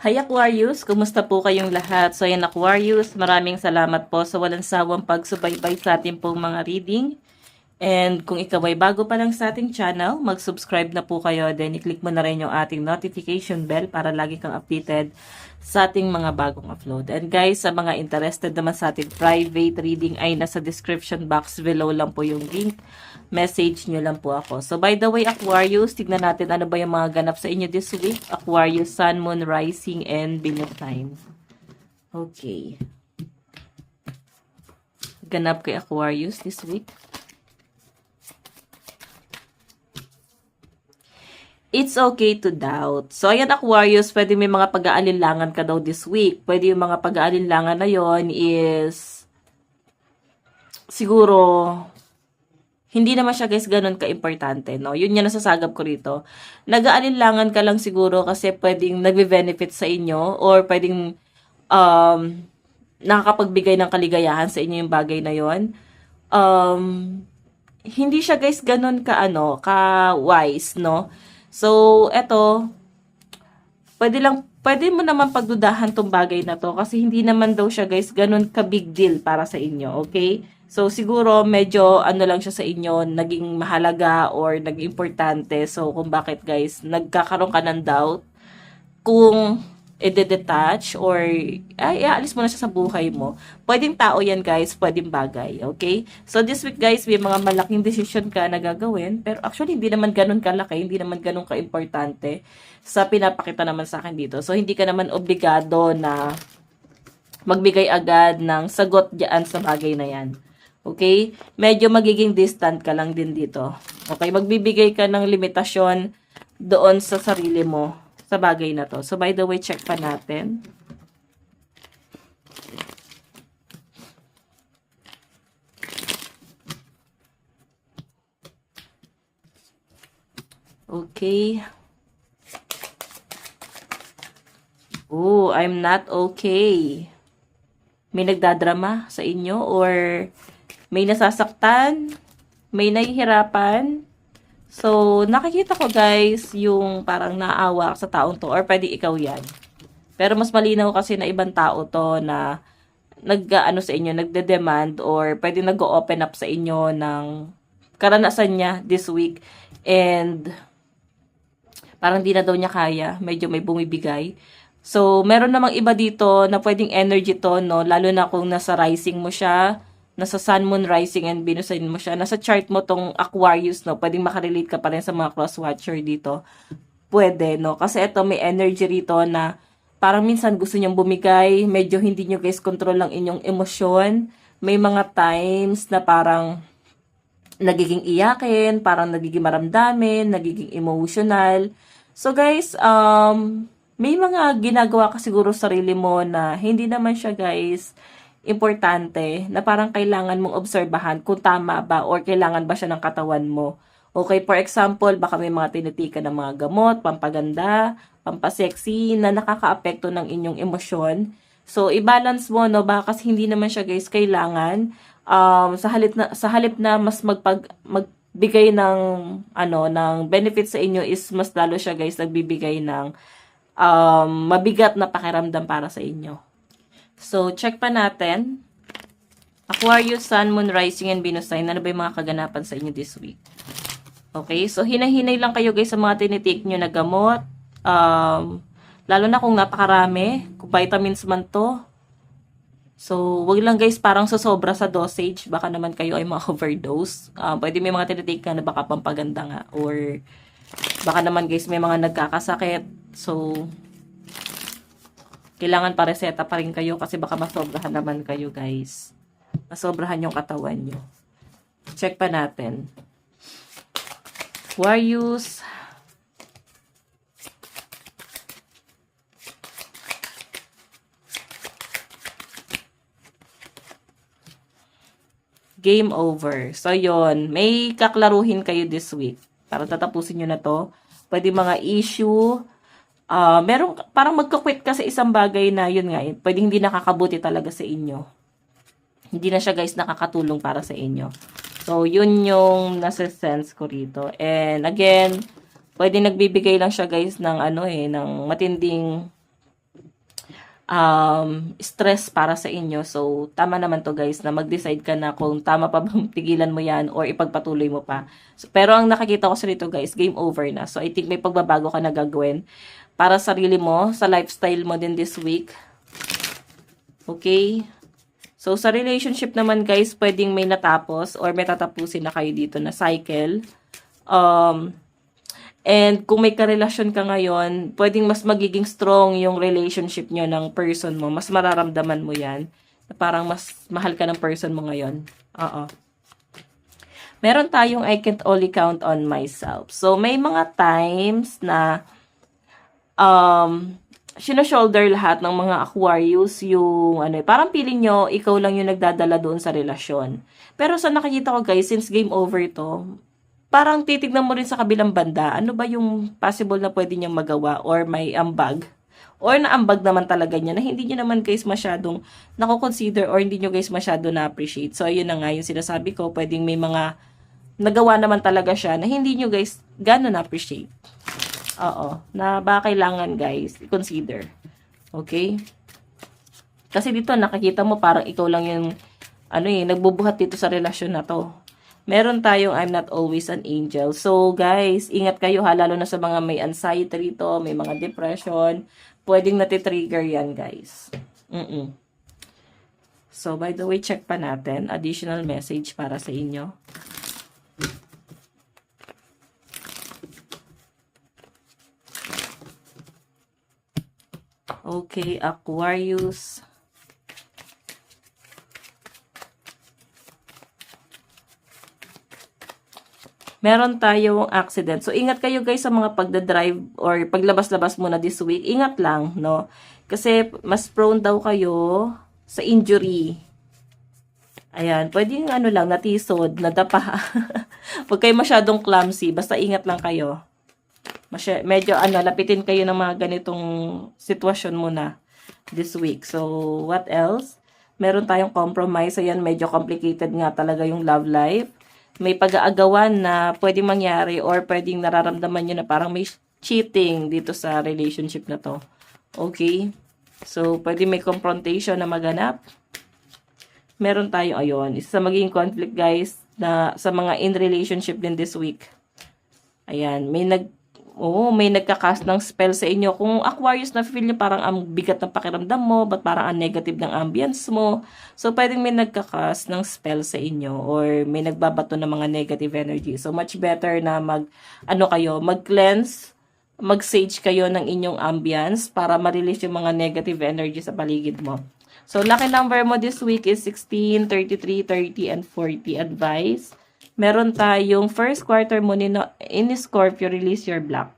Hi Aquarius! Kumusta po kayong lahat? So ayan Aquarius, maraming salamat po sa walang sawang pagsubaybay sa ating pong mga reading. And kung ikaw ay bago pa lang sa ating channel, mag-subscribe na po kayo. Then i-click mo na rin yung ating notification bell para lagi kang updated sa ating mga bagong upload. And guys, sa mga interested naman sa ating private reading ay nasa description box below lang po yung link. Message nyo lang po ako. So by the way Aquarius, tignan natin ano ba yung mga ganap sa inyo this week. Aquarius, Sun, Moon, Rising, and Venus sign. Okay. Ganap kay Aquarius this week. It's okay to doubt. So, ayan Aquarius, pwede may mga pag-aalinlangan ka daw this week. Pwede yung mga pag-aalinlangan na yon is siguro hindi naman siya guys ganun ka-importante, no? Yun yung nasasagap ko rito. Nag-aalinlangan ka lang siguro kasi pwedeng nagbe-benefit sa inyo or pwedeng nakakapagbigay ng kaligayahan sa inyo yung bagay na yon. Hindi siya guys ganun ka-wise, no? So, eto, pwede mo naman pagdudahan tong bagay na to kasi hindi naman daw siya guys ganun ka-big deal para sa inyo, okay? So, siguro medyo lang siya sa inyo, naging mahalaga or naging importante. So, kung bakit guys, nagkakaroon ka ng doubt kung i-detach or alis mo na siya sa buhay mo. Pwedeng tao yan guys, pwedeng bagay, okay? So this week guys, may mga malaking decision ka na gagawin, pero actually hindi naman ganun kalaki, hindi naman ganun ka-importante sa pinapakita naman sa akin dito. So hindi ka naman obligado na magbigay agad ng sagot diyan sa bagay na yan. Okay? Medyo magiging distant ka lang din dito. Okay? Magbibigay ka ng limitasyon doon sa sarili mo sa bagay na to. So, by the way, check pa natin. Okay. Oh, I'm not okay. May nagdadrama sa inyo or may nasasaktan, may nahihirapan. So, nakikita ko guys, yung parang naawa sa taong to or pwede ikaw yan. Pero mas malinaw kasi na ibang tao to na sa inyo, nagde-demand or pwede nag-open up sa inyo ng karanasan niya this week and parang di na daw niya kaya, medyo may bumibigay. So, meron namang iba dito na pwedeng energy to, no? Lalo na kung nasa rising mo siya, nasa Sun, Moon, Rising, and Venus sign mo siya. Nasa chart mo tong Aquarius, no? Pwedeng makarelate ka pa rin sa mga cross-watcher dito. Pwede, no? Kasi ito, may energy rito na parang minsan gusto niyong bumigay, medyo hindi niyo guys control lang inyong emosyon. May mga times na parang nagiging iyakin, parang nagiging maramdamin, nagiging emotional. So guys, may mga ginagawa ka siguro sarili mo na hindi naman siya guys importante na parang kailangan mong obserbahan kung tama ba or kailangan ba siya ng katawan mo. Okay, for example, baka may mga tinitikan ng mga gamot, pampaganda, pampasexy na nakakaapekto ng inyong emosyon. So, i-balance mo, no? Baka kasi hindi naman siya guys kailangan. Sa halip na mas magbigay ng ng benefit sa inyo is mas lalo siya guys nagbibigay ng mabigat na pakiramdam para sa inyo. So, check pa natin. Aquarius, Sun, Moon, Rising, and Venus sign. Ano ba yung mga kaganapan sa inyo this week? Okay, so hinay-hinay lang kayo guys sa mga tinitake nyo na gamot. Lalo na kung napakarami, kung vitamins man to. So, wag lang guys parang sosobra sa dosage. Baka naman kayo ay ma-overdose. Pwede may mga tinitake ka na baka pampaganda nga. Or baka naman guys may mga nagkakasakit. So, kailangan pa reseta pa rin kayo kasi baka masobrahan naman kayo guys. Masobrahan yung katawan nyo. Check pa natin. Aquarius. Game over. So, yon, may kaklaruhin kayo this week. Para tatapusin nyo na to. Pwede mga issue. Merong parang magka-quit ka sa isang bagay na yun nga, pwede hindi nakakabuti talaga sa inyo. Hindi na siya guys nakakatulong para sa inyo. So, yun yung nasa-sense ko rito. And again, pwede nagbibigay lang siya guys ng ng matinding stress para sa inyo. So, tama naman to guys na mag-decide ka na kung tama pa bang tigilan mo yan or ipagpatuloy mo pa. So, pero ang nakikita ko sa dito guys, game over na. So, I think may pagbabago ka na gagawin para sa sarili mo, sa lifestyle mo din this week. Okay? So, sa relationship naman guys, pwedeng may natapos or may tatapusin na kayo dito na cycle. And kung may karelasyon ka ngayon, pwedeng mas magiging strong yung relationship nyo ng person mo. Mas mararamdaman mo yan. Parang mas mahal ka ng person mo ngayon. Oo. Meron tayong I can't only count on myself. So, may mga times na sino-shoulder lahat ng mga Aquarius yung parang feeling nyo, ikaw lang yung nagdadala doon sa relasyon. Pero sa nakikita ko guys, since game over to, parang titignan mo rin sa kabilang banda, ano ba yung possible na pwede niyang magawa or may ambag or naambag naman talaga niya na hindi niyo naman guys masyadong nako-consider or hindi niyo guys masyado na-appreciate. So, ayun na nga yung sinasabi ko, pwedeng may mga nagawa naman talaga siya na hindi niyo guys gano'n na-appreciate. Oo, na ba kailangan guys i-consider. Okay? Kasi dito nakikita mo parang ikaw lang yung nagbubuhat dito sa relasyon na to. Meron tayong I'm not always an angel. So, guys, ingat kayo ha, lalo na sa mga may anxiety rito, may mga depression. Pwedeng natitrigger yan, guys. So, by the way, check pa natin. Additional message para sa inyo. Okay, Aquarius. Meron tayong accident. So, ingat kayo guys sa mga pagdadrive or paglabas-labas muna this week. Ingat lang, no? Kasi, mas prone daw kayo sa injury. Ayan, pwedeng lang, natisod, nadapa. Huwag kayo masyadong clumsy. Basta ingat lang kayo. Medyo, lapitin kayo ng mga ganitong sitwasyon muna this week. So, what else? Meron tayong compromise. Ayan, medyo complicated nga talaga yung love life. May pag-aagawan na pwedeng mangyari or pwedeng nararamdaman nyo na parang may cheating dito sa relationship na to. Okay? So, pwede may confrontation na maganap. Meron tayo, ayun, isa sa magiging conflict guys na sa mga in relationship din this week. Ayan, may nagka-cast ng spell sa inyo. Kung Aquarius na feel nyo parang ang bigat ng pakiramdam mo, but parang ang negative ng ambience mo. So, pwedeng may nagka-cast ng spell sa inyo or may nagbabato ng mga negative energy. So, much better na mag-cleanse, mag-sage kayo ng inyong ambience para ma-release yung mga negative energy sa paligid mo. So, lucky number mo this week is 16, 33, 30, and 40. Advice. Meron tayong first quarter mo in Scorpio, release your block.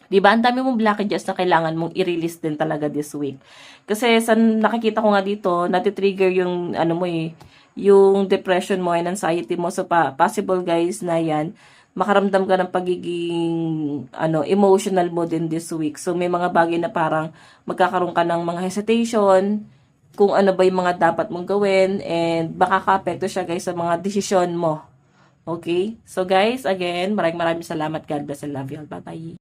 Diba? Ang dami mong blockages na kailangan mong i-release din talaga this week. Kasi sa nakikita ko nga dito, natitrigger yung, yung depression mo and anxiety mo. So, possible guys na yan, makaramdam ka ng pagiging, emotional mo din this week. So, may mga bagay na parang magkakaroon ka ng mga hesitation, kung ano ba yung mga dapat mong gawin, and baka ka-apekto siya guys sa mga desisyon mo. Okay? So guys, again, maraming salamat. God bless and love you all. Bye-bye.